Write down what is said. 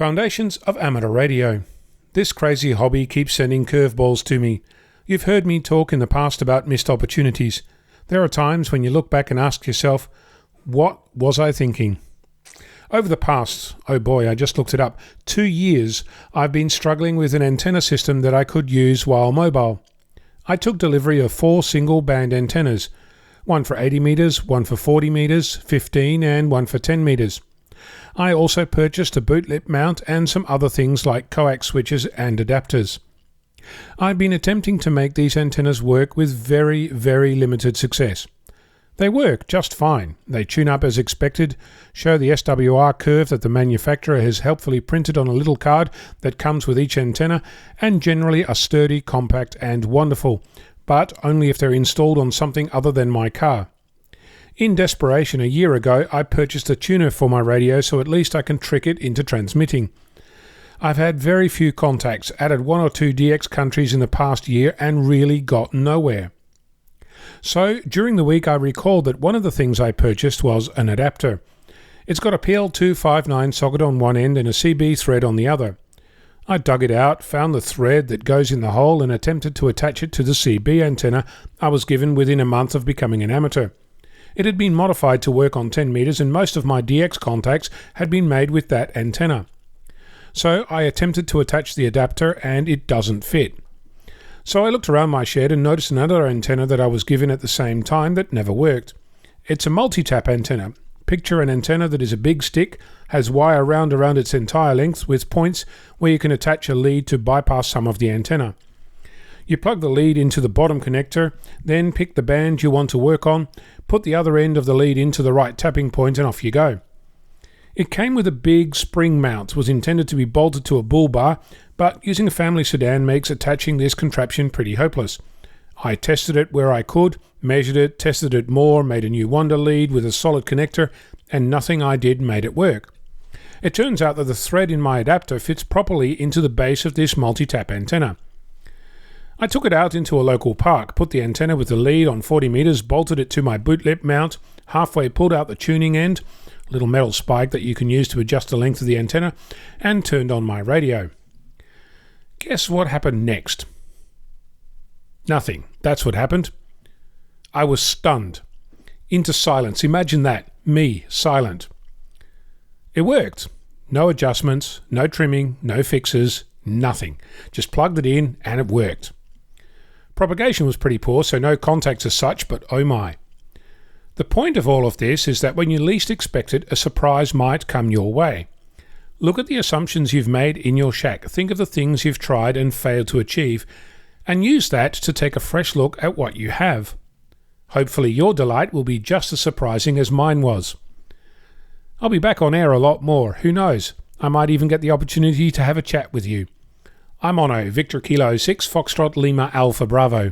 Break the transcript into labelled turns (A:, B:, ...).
A: Foundations of Amateur Radio. This crazy hobby keeps sending curveballs to me. You've heard me talk in the past about missed opportunities. There are times when you look back and ask yourself, what was I thinking? Over the past, I just looked it up, 2 years, I've been struggling with an antenna system that I could use while mobile. I took delivery of 4 single band antennas, one for 80 meters, one for 40 meters, 15 and one for 10 meters. I also purchased a boot lip mount and some other things like coax switches and adapters. I've been attempting to make these antennas work with very, very limited success. They work just fine. They tune up as expected, show the SWR curve that the manufacturer has helpfully printed on a little card that comes with each antenna, and generally are sturdy, compact and wonderful, but only if they're installed on something other than my car. In desperation, a year ago, I purchased a tuner for my radio so at least I can trick it into transmitting. I've had very few contacts, added 1 or 2 DX countries in the past year and really got nowhere. So during the week I recalled that one of the things I purchased was an adapter. It's got a PL259 socket on one end and a CB thread on the other. I dug it out, found the thread that goes in the hole and attempted to attach it to the CB antenna I was given within a month of becoming an amateur. It had been modified to work on 10 meters and most of my DX contacts had been made with that antenna. So I attempted to attach the adapter and it doesn't fit. So I looked around my shed and noticed another antenna that I was given at the same time that never worked. It's a multi-tap antenna. Picture an antenna that is a big stick, has wire wound around its entire length with points where you can attach a lead to bypass some of the antenna. You plug the lead into the bottom connector, then pick the band you want to work on, put the other end of the lead into the right tapping point and off you go. It came with a big spring mount, was intended to be bolted to a bull bar, but using a family sedan makes attaching this contraption pretty hopeless. I tested it where I could, measured it, tested it more, made a new Wonder lead with a solid connector, and nothing I did made it work. It turns out that the thread in my adapter fits properly into the base of this multi-tap antenna. I took it out into a local park, put the antenna with the lead on 40 meters, bolted it to my boot lip mount, halfway pulled out the tuning end, a little metal spike that you can use to adjust the length of the antenna, and turned on my radio. Guess what happened next? Nothing. That's what happened. I was stunned. Into silence. Imagine that. Me, silent. It worked. No adjustments, no trimming, no fixes, nothing. Just plugged it in and it worked. Propagation was pretty poor, so no contacts as such, but oh my. The point of all of this is that when you least expect it, a surprise might come your way. Look at the assumptions you've made in your shack. Think of the things you've tried and failed to achieve, and use that to take a fresh look at what you have. Hopefully your delight will be just as surprising as mine was. I'll be back on air a lot more. Who knows? I might even get the opportunity to have a chat with you. I'm Ono, Victor Kilo 6 Foxtrot Lima Alpha Bravo.